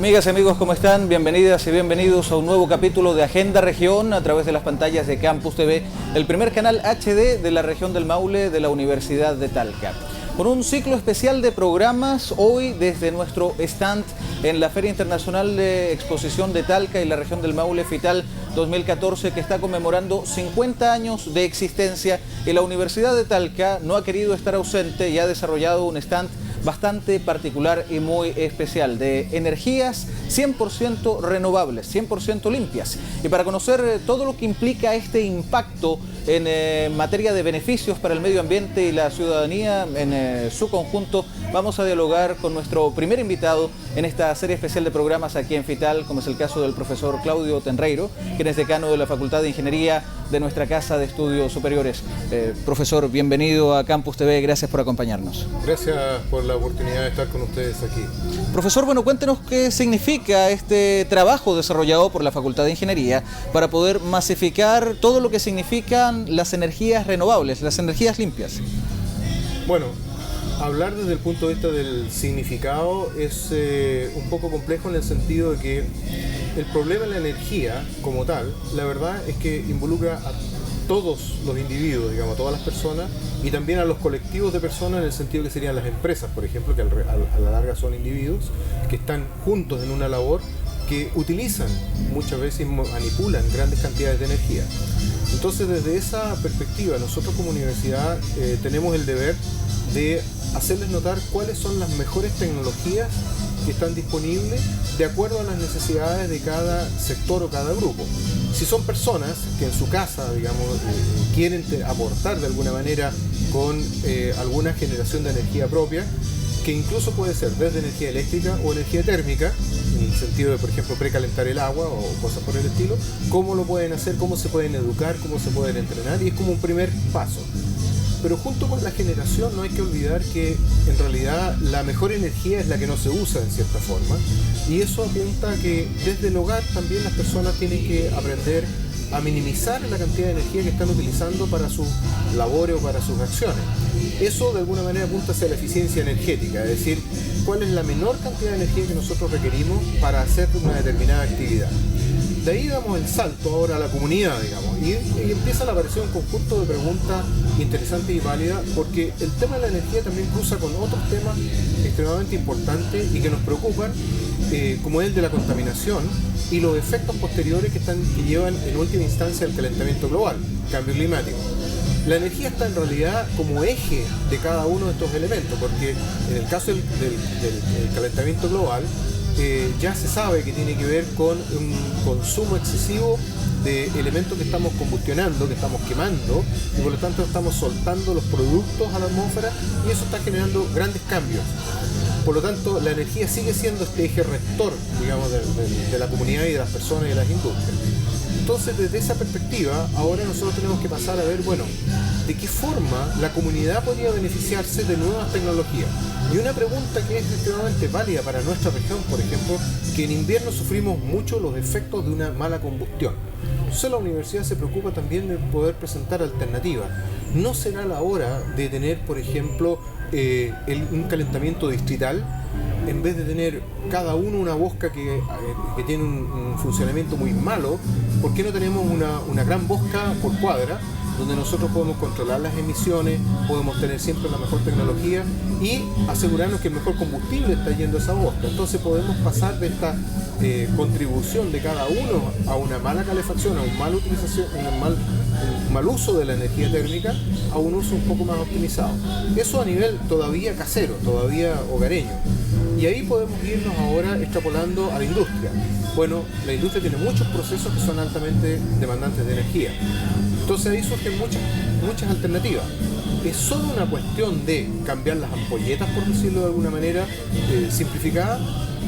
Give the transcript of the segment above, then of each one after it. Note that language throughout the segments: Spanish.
Amigas y amigos, ¿cómo están? Bienvenidas y bienvenidos a un nuevo capítulo de Agenda Región a través de las pantallas de Campus TV, el primer canal HD de la región del Maule de la Universidad de Talca. Con un ciclo especial de programas hoy desde nuestro stand en la Feria Internacional de Exposición de Talca y la región del Maule FITAL 2014, que está conmemorando 50 años de existencia, y la Universidad de Talca no ha querido estar ausente y ha desarrollado un stand bastante particular y muy especial de energías 100% renovables, 100% limpias. Y para conocer todo lo que implica este impacto en materia de beneficios para el medio ambiente y la ciudadanía en su conjunto, vamos a dialogar con nuestro primer invitado en esta serie especial de programas aquí en FITAL, como es el caso del profesor Claudio Tenreiro, quien es decano de la Facultad de Ingeniería de nuestra Casa de Estudios Superiores. Profesor, bienvenido a Campus TV, gracias por acompañarnos. Gracias por la oportunidad de estar con ustedes aquí. Profesor, bueno, cuéntenos qué significa este trabajo desarrollado por la Facultad de Ingeniería para poder masificar todo lo que significan las energías renovables, las energías limpias. Bueno, hablar desde el punto de vista del significado es un poco complejo en el sentido de que el problema de la energía como tal, la verdad es que involucra a todos los individuos, digamos, a todas las personas, y también a los colectivos de personas, en el sentido que serían las empresas, por ejemplo, que a la larga son individuos que están juntos en una labor, que utilizan muchas veces y manipulan grandes cantidades de energía. Entonces, desde esa perspectiva, nosotros como universidad tenemos el deber de hacerles notar cuáles son las mejores tecnologías que están disponibles de acuerdo a las necesidades de cada sector o cada grupo. Si son personas que en su casa, digamos, quieren aportar de alguna manera con alguna generación de energía propia, que incluso puede ser desde energía eléctrica o energía térmica, en el sentido de, por ejemplo, precalentar el agua o cosas por el estilo, cómo lo pueden hacer, cómo se pueden educar, cómo se pueden entrenar, y es como un primer paso. Pero junto con la generación no hay que olvidar que en realidad la mejor energía es la que no se usa en cierta forma, y eso apunta a que desde el hogar también las personas tienen que aprender a minimizar la cantidad de energía que están utilizando para sus labores o para sus acciones. Eso de alguna manera apunta hacia la eficiencia energética, es decir, cuál es la menor cantidad de energía que nosotros requerimos para hacer una determinada actividad. De ahí damos el salto ahora a la comunidad, digamos, y empieza la aparición de un conjunto de preguntas interesantes y válidas, porque el tema de la energía también cruza con otros temas extremadamente importantes y que nos preocupan, como el de la contaminación y los efectos posteriores que llevan en última instancia al calentamiento global, cambio climático. La energía está en realidad como eje de cada uno de estos elementos, porque en el caso del calentamiento global, ya se sabe que tiene que ver con un consumo excesivo de elementos que estamos combustionando, que estamos quemando, y por lo tanto estamos soltando los productos a la atmósfera, y eso está generando grandes cambios. Por lo tanto, la energía sigue siendo este eje rector, digamos, de la comunidad y de las personas y de las industrias. Entonces, desde esa perspectiva, ahora nosotros tenemos que pasar a ver, bueno, de qué forma la comunidad podría beneficiarse de nuevas tecnologías. Y una pregunta que es extremadamente válida para nuestra región, por ejemplo, que en invierno sufrimos mucho los efectos de una mala combustión. Entonces la universidad se preocupa también de poder presentar alternativas. ¿No será la hora de tener, por ejemplo, un calentamiento distrital? En vez de tener cada uno una bosca que tiene un funcionamiento muy malo, ¿por qué no tenemos una gran bosca por cuadra, donde nosotros podemos controlar las emisiones, podemos tener siempre la mejor tecnología y asegurarnos que el mejor combustible está yendo a esa bosca? Entonces podemos pasar de esta contribución de cada uno a una mala calefacción, a una mala utilización, un mal uso de la energía térmica, a un uso un poco más optimizado. Eso a nivel todavía casero, todavía hogareño. Y ahí podemos irnos ahora extrapolando a la industria. Bueno, la industria tiene muchos procesos que son altamente demandantes de energía. Entonces ahí surgen muchas alternativas. ¿Es solo una cuestión de cambiar las ampolletas, por decirlo de alguna manera simplificada?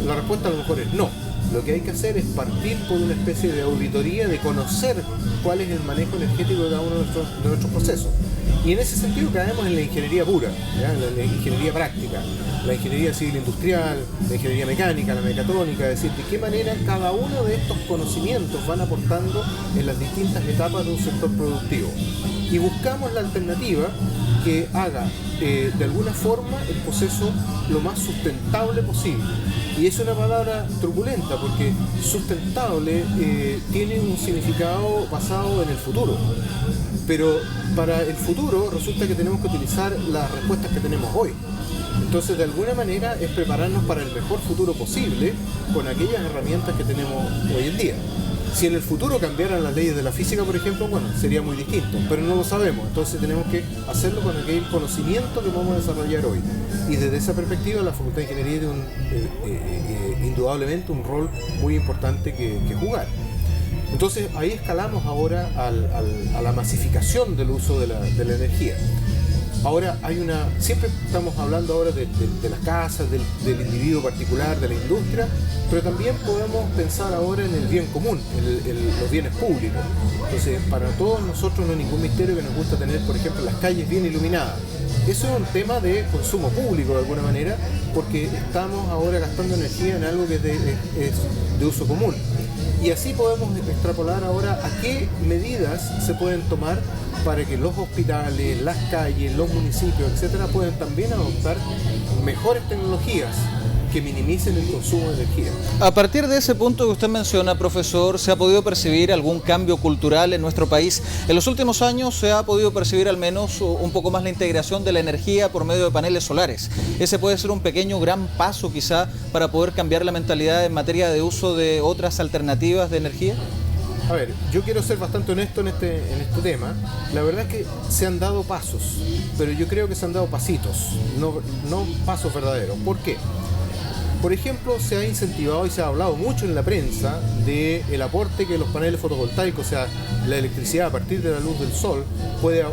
La respuesta a lo mejor es no. Lo que hay que hacer es partir por una especie de auditoría, de conocer cuál es el manejo energético de cada uno de nuestros procesos. Y en ese sentido caemos en la ingeniería pura, ¿ya? La ingeniería práctica, la ingeniería civil industrial, la ingeniería mecánica, la mecatrónica, es decir, de qué manera cada uno de estos conocimientos van aportando en las distintas etapas de un sector productivo. Y buscamos la alternativa que haga de alguna forma el proceso lo más sustentable posible. Y es una palabra truculenta porque sustentable tiene un significado basado en el futuro. Pero para el futuro resulta que tenemos que utilizar las respuestas que tenemos hoy. Entonces, de alguna manera, es prepararnos para el mejor futuro posible con aquellas herramientas que tenemos hoy en día. Si en el futuro cambiaran las leyes de la física, por ejemplo, bueno, sería muy distinto, pero no lo sabemos. Entonces tenemos que hacerlo con aquel conocimiento que vamos a desarrollar hoy. Y desde esa perspectiva, la Facultad de Ingeniería tiene indudablemente un rol muy importante que jugar. Entonces ahí escalamos ahora a la masificación del uso de la energía. Ahora siempre estamos hablando ahora de las casas, del individuo particular, de la industria, pero también podemos pensar ahora en el bien común, en los bienes públicos. Entonces, para todos nosotros no es ningún misterio que nos gusta tener, por ejemplo, las calles bien iluminadas. Eso es un tema de consumo público de alguna manera, porque estamos ahora gastando energía en algo que es de uso común. Y así podemos extrapolar ahora a qué medidas se pueden tomar para que los hospitales, las calles, los municipios, etcétera, puedan también adoptar mejores tecnologías que minimicen el consumo de energía. A partir de ese punto que usted menciona, profesor, ¿se ha podido percibir algún cambio cultural en nuestro país? En los últimos años se ha podido percibir al menos un poco más la integración de la energía por medio de paneles solares. Ese puede ser un pequeño, gran paso quizá para poder cambiar la mentalidad en materia de uso de otras alternativas de energía. A ver, yo quiero ser bastante honesto en este tema. La verdad es que se han dado pasos, pero yo creo que se han dado pasitos, no pasos verdaderos. ¿Por qué? Por ejemplo, se ha incentivado y se ha hablado mucho en la prensa del aporte que los paneles fotovoltaicos, o sea, la electricidad a partir de la luz del sol, puede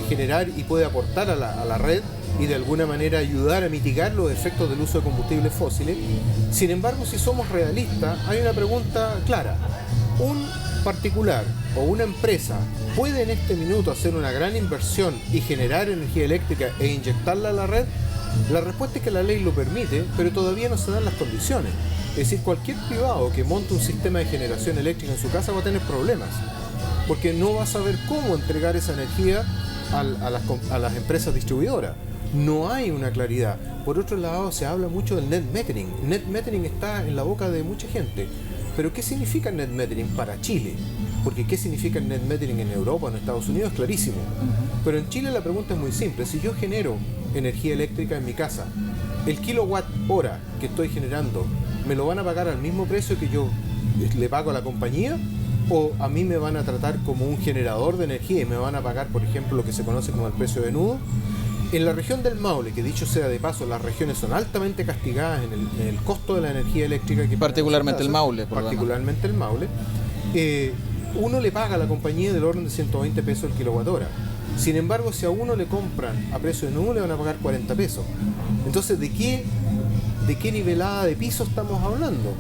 generar y puede aportar a la red y de alguna manera ayudar a mitigar los efectos del uso de combustibles fósiles. Sin embargo, si somos realistas, hay una pregunta clara. ¿Un particular o una empresa puede en este minuto hacer una gran inversión y generar energía eléctrica e inyectarla a la red? La respuesta es que la ley lo permite, pero todavía no se dan las condiciones. Es decir, cualquier privado que monte un sistema de generación eléctrica en su casa va a tener problemas, porque no va a saber cómo entregar esa energía a las empresas distribuidoras. No hay una claridad. Por otro lado, se habla mucho del net metering. Net metering está en la boca de mucha gente. Pero ¿qué significa net metering para Chile? Porque ¿qué significa net metering en Europa o en Estados Unidos? Es clarísimo. Pero en Chile la pregunta es muy simple. Si yo genero energía eléctrica en mi casa, el kilowatt hora que estoy generando, ¿me lo van a pagar al mismo precio que yo le pago a la compañía? ¿O a mí me van a tratar como un generador de energía y me van a pagar, por ejemplo, lo que se conoce como el precio de nudo? En la región del Maule, que dicho sea de paso, las regiones son altamente castigadas en el costo de la energía eléctrica. Particularmente el Maule. Particularmente el Maule. Uno le paga a la compañía del orden de 120 pesos el kilowatt hora. Sin embargo, si a uno le compran a precio de nudo, le van a pagar 40 pesos. Entonces, ¿de qué nivelada de piso estamos hablando?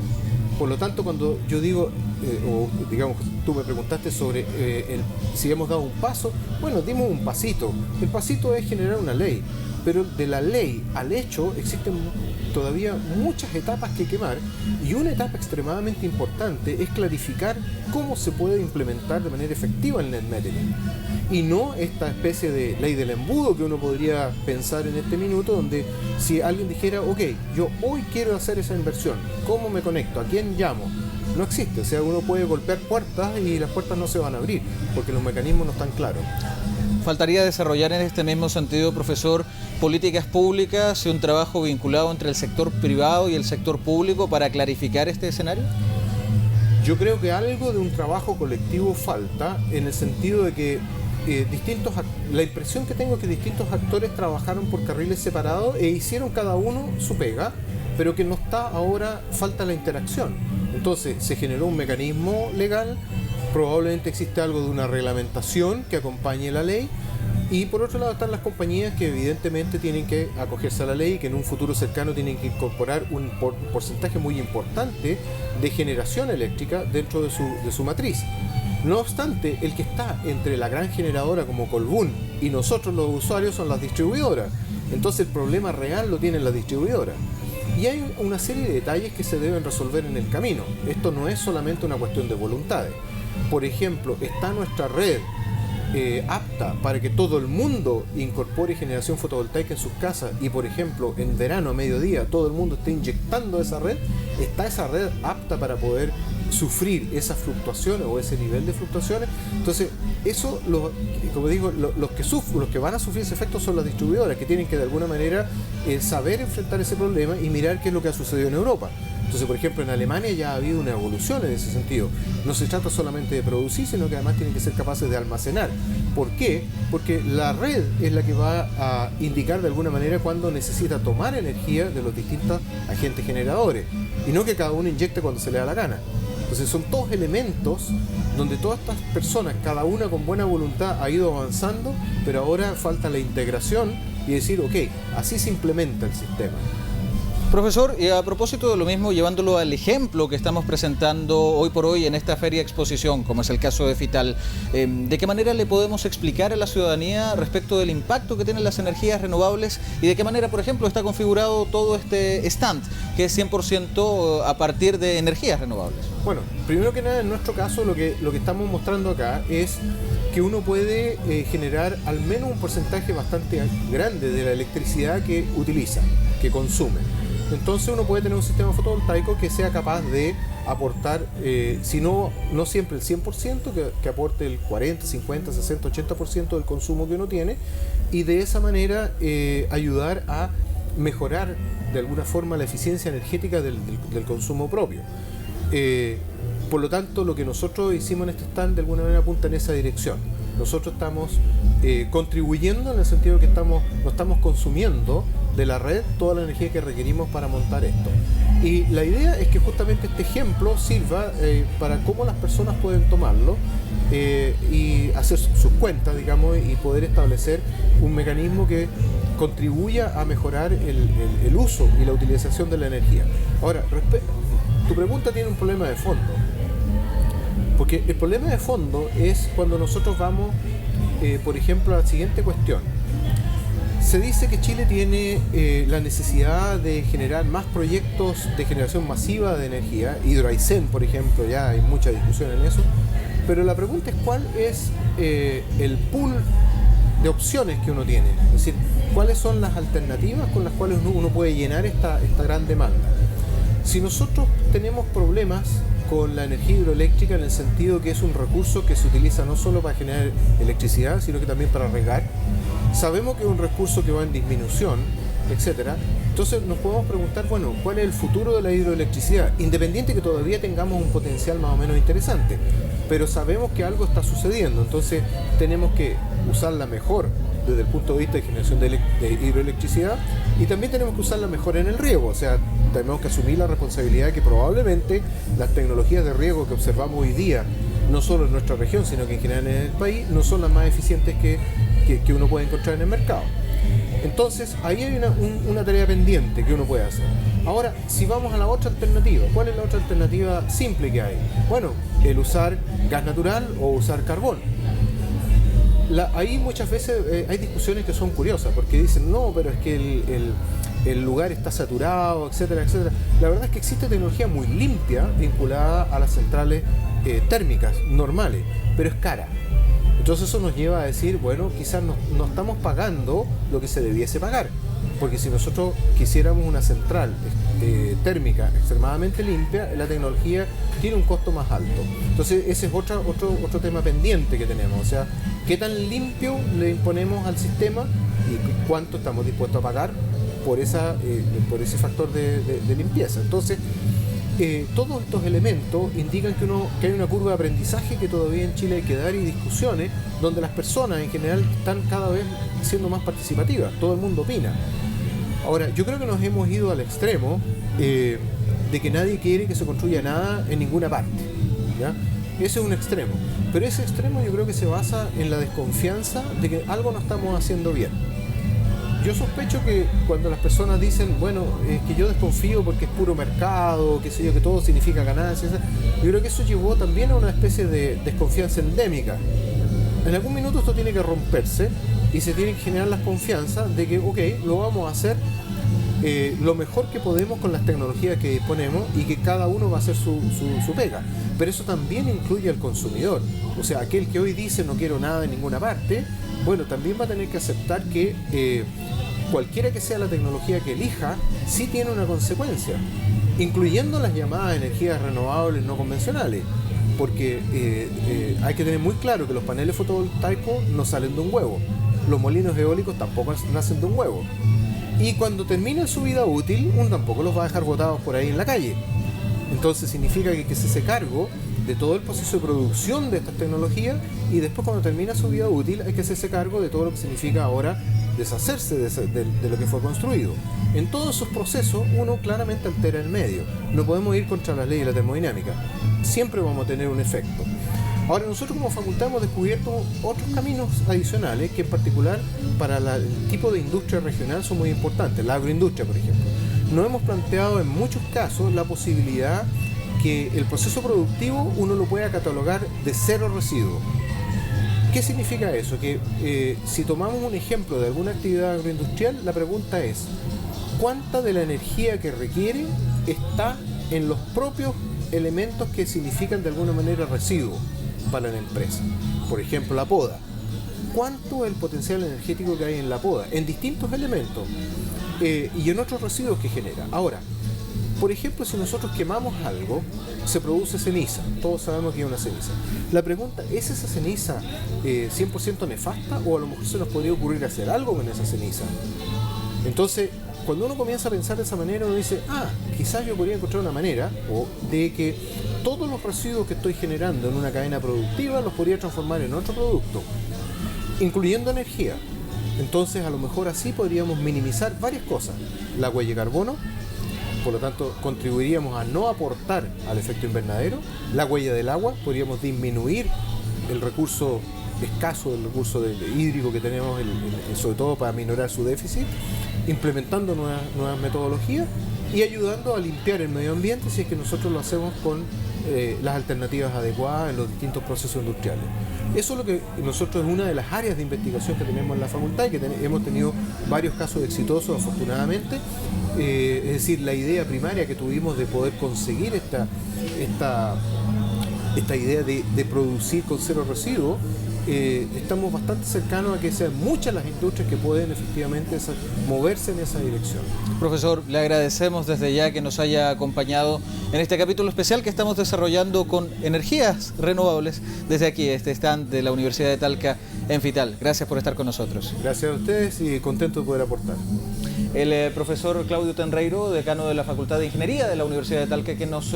Por lo tanto, cuando yo digo, o digamos, tú me preguntaste sobre si hemos dado un paso, bueno, dimos un pasito. El pasito es generar una ley, pero de la ley al hecho existen todavía muchas etapas que quemar, y una etapa extremadamente importante es clarificar cómo se puede implementar de manera efectiva el net metering. Y no esta especie de ley del embudo que uno podría pensar en este minuto, donde si alguien dijera, ok, yo hoy quiero hacer esa inversión, ¿cómo me conecto? ¿A quién llamo? No existe, o sea, uno puede golpear puertas y las puertas no se van a abrir, porque los mecanismos no están claros. Faltaría desarrollar en este mismo sentido, profesor, políticas públicas y un trabajo vinculado entre el sector privado y el sector público para clarificar este escenario. Yo creo que algo de un trabajo colectivo falta, en el sentido de que la impresión que tengo es que distintos actores trabajaron por carriles separados e hicieron cada uno su pega, pero que no está ahora, falta la interacción. Entonces se generó un mecanismo legal, probablemente existe algo de una reglamentación que acompañe la ley, y por otro lado están las compañías que evidentemente tienen que acogerse a la ley y que en un futuro cercano tienen que incorporar un porcentaje muy importante de generación eléctrica dentro de su matriz. No obstante, el que está entre la gran generadora como Colbún y nosotros los usuarios son las distribuidoras. Entonces el problema real lo tienen las distribuidoras. Y hay una serie de detalles que se deben resolver en el camino. Esto no es solamente una cuestión de voluntades. Por ejemplo, está nuestra red apta para que todo el mundo incorpore generación fotovoltaica en sus casas y, por ejemplo, en verano a mediodía todo el mundo esté inyectando esa red, ¿está esa red apta para poder sufrir esas fluctuaciones o ese nivel de fluctuaciones? Entonces, eso, como digo, los que van a sufrir ese efecto son las distribuidoras, que tienen que de alguna manera saber enfrentar ese problema y mirar qué es lo que ha sucedido en Europa. Entonces, por ejemplo, en Alemania ya ha habido una evolución en ese sentido. No se trata solamente de producir, sino que además tienen que ser capaces de almacenar. ¿Por qué? Porque la red es la que va a indicar de alguna manera cuándo necesita tomar energía de los distintos agentes generadores, y no que cada uno inyecte cuando se le da la gana. Entonces son todos elementos donde todas estas personas, cada una con buena voluntad, ha ido avanzando, pero ahora falta la integración y decir, ok, así se implementa el sistema. Profesor, y a propósito de lo mismo, llevándolo al ejemplo que estamos presentando hoy por hoy en esta feria exposición, como es el caso de FITAL, ¿de qué manera le podemos explicar a la ciudadanía respecto del impacto que tienen las energías renovables y de qué manera, por ejemplo, está configurado todo este stand, que es 100% a partir de energías renovables? Bueno, primero que nada, en nuestro caso, lo que estamos mostrando acá es que uno puede generar al menos un porcentaje bastante grande de la electricidad que utiliza, que consume. Entonces uno puede tener un sistema fotovoltaico que sea capaz de aportar, si no siempre el 100%, que aporte el 40, 50, 60, 80% del consumo que uno tiene, y de esa manera ayudar a mejorar de alguna forma la eficiencia energética del consumo propio. Por lo tanto, lo que nosotros hicimos en este stand de alguna manera apunta en esa dirección. Nosotros estamos contribuyendo en el sentido de que no estamos consumiendo de la red toda la energía que requerimos para montar esto. Y la idea es que justamente este ejemplo sirva para cómo las personas pueden tomarlo y hacer sus cuentas, digamos, y poder establecer un mecanismo que contribuya a mejorar el uso y la utilización de la energía. Ahora, tu pregunta tiene un problema de fondo. Porque el problema de fondo es cuando nosotros vamos, por ejemplo, a la siguiente cuestión. Se dice que Chile tiene la necesidad de generar más proyectos de generación masiva de energía. Hidroaicén, por ejemplo, ya hay mucha discusión en eso. Pero la pregunta es cuál es el pool de opciones que uno tiene. Es decir, cuáles son las alternativas con las cuales uno puede llenar esta gran demanda. Si nosotros tenemos problemas con la energía hidroeléctrica en el sentido que es un recurso que se utiliza no solo para generar electricidad, sino que también para regar, sabemos que es un recurso que va en disminución, etcétera. Entonces nos podemos preguntar, bueno, ¿cuál es el futuro de la hidroelectricidad? Independiente que todavía tengamos un potencial más o menos interesante, pero sabemos que algo está sucediendo, entonces tenemos que usarla mejor desde el punto de vista de generación de hidroelectricidad, y también tenemos que usarla mejor en el riego. O sea, tenemos que asumir la responsabilidad de que probablemente las tecnologías de riego que observamos hoy día, no solo en nuestra región, sino que en general en el país, no son las más eficientes que uno puede encontrar en el mercado. Entonces, ahí hay una tarea pendiente que uno puede hacer. Ahora, si vamos a la otra alternativa, ¿cuál es la otra alternativa simple que hay? Bueno, el usar gas natural o usar carbón. Ahí muchas veces hay discusiones que son curiosas, porque dicen, no, pero es que el lugar está saturado, etcétera, etcétera. La verdad es que existe tecnología muy limpia vinculada a las centrales térmicas normales, pero es cara. Entonces eso nos lleva a decir, bueno, quizás no estamos pagando lo que se debiese pagar, porque si nosotros quisiéramos una central térmica extremadamente limpia, la tecnología tiene un costo más alto. Entonces ese es otro tema pendiente que tenemos, o sea, qué tan limpio le imponemos al sistema y cuánto estamos dispuestos a pagar por ese factor de limpieza. Entonces, todos estos elementos indican que hay una curva de aprendizaje que todavía en Chile hay que dar, y discusiones donde las personas en general están cada vez siendo más participativas, todo el mundo opina. Ahora, yo creo que nos hemos ido al extremo de que nadie quiere que se construya nada en ninguna parte, ¿ya? Ese es un extremo, pero ese extremo yo creo que se basa en la desconfianza de que algo no estamos haciendo bien. Yo sospecho que cuando las personas dicen, bueno, es que yo desconfío porque es puro mercado, qué sé yo, que todo significa ganancias, yo creo que eso llevó también a una especie de desconfianza endémica. En algún minuto esto tiene que romperse y se tiene que generar la confianza de que, ok, lo vamos a hacer lo mejor que podemos con las tecnologías que disponemos y que cada uno va a hacer su pega. Pero eso también incluye al consumidor. O sea, aquel que hoy dice no quiero nada en ninguna parte, bueno, también va a tener que aceptar que cualquiera que sea la tecnología que elija, sí tiene una consecuencia, incluyendo las llamadas energías renovables no convencionales. Porque hay que tener muy claro que los paneles fotovoltaicos no salen de un huevo. Los molinos eólicos tampoco nacen de un huevo. Y cuando terminen su vida útil, uno tampoco los va a dejar botados por ahí en la calle. Entonces significa que hay que hacerse cargo de todo el proceso de producción de estas tecnologías y después cuando termina su vida útil hay que hacerse cargo de todo lo que significa ahora deshacerse de lo que fue construido. En todos esos procesos uno claramente altera el medio. No podemos ir contra las leyes de la termodinámica. Siempre vamos a tener un efecto. Ahora nosotros como facultad hemos descubierto otros caminos adicionales que en particular para el tipo de industria regional son muy importantes, la agroindustria por ejemplo. Nos hemos planteado en muchos casos la posibilidad que el proceso productivo uno lo pueda catalogar de cero residuo. ¿Qué significa eso? Que si tomamos un ejemplo de alguna actividad agroindustrial, la pregunta es ¿cuánta de la energía que requiere está en los propios elementos que significan de alguna manera residuo para la empresa? Por ejemplo, la poda. ¿Cuánto es el potencial energético que hay en la poda? En distintos elementos y en otros residuos que genera. Ahora, por ejemplo, si nosotros quemamos algo, se produce ceniza. Todos sabemos que hay una ceniza. La pregunta, ¿es esa ceniza 100% nefasta o a lo mejor se nos podría ocurrir hacer algo con esa ceniza? Entonces, cuando uno comienza a pensar de esa manera, uno dice, quizás yo podría encontrar una manera de que todos los residuos que estoy generando en una cadena productiva los podría transformar en otro producto, incluyendo energía. Entonces, a lo mejor así podríamos minimizar varias cosas. La huella de carbono, por lo tanto, contribuiríamos a no aportar al efecto invernadero. La huella del agua, podríamos disminuir el recurso escaso, el recurso hídrico que tenemos, sobre todo para minorar su déficit, implementando nuevas metodologías y ayudando a limpiar el medio ambiente si es que nosotros lo hacemos con las alternativas adecuadas en los distintos procesos industriales. Eso es lo que nosotros es una de las áreas de investigación que tenemos en la facultad y que hemos tenido varios casos exitosos afortunadamente. Es decir, la idea primaria que tuvimos de poder conseguir esta idea de producir con cero residuos, estamos bastante cercanos a que sean muchas las industrias que pueden efectivamente moverse en esa dirección. Profesor, le agradecemos desde ya que nos haya acompañado en este capítulo especial que estamos desarrollando con energías renovables desde aquí, este stand de la Universidad de Talca en Fital. Gracias por estar con nosotros. Gracias a ustedes y contento de poder aportar. El profesor Claudio Tenreiro, decano de la Facultad de Ingeniería de la Universidad de Talca, que nos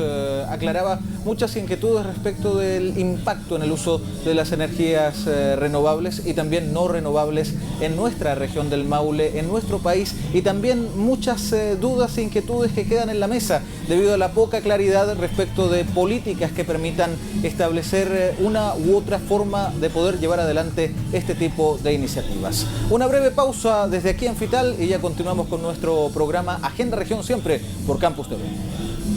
aclaraba muchas inquietudes respecto del impacto en el uso de las energías renovables y también no renovables en nuestra región del Maule, en nuestro país, y también muchas dudas e inquietudes que quedan en la mesa debido a la poca claridad respecto de políticas que permitan establecer una u otra forma de poder llevar adelante este tipo de iniciativas. Una breve pausa desde aquí en Fital y ya continuamos con nuestro programa Agenda Región, siempre por Campus TV.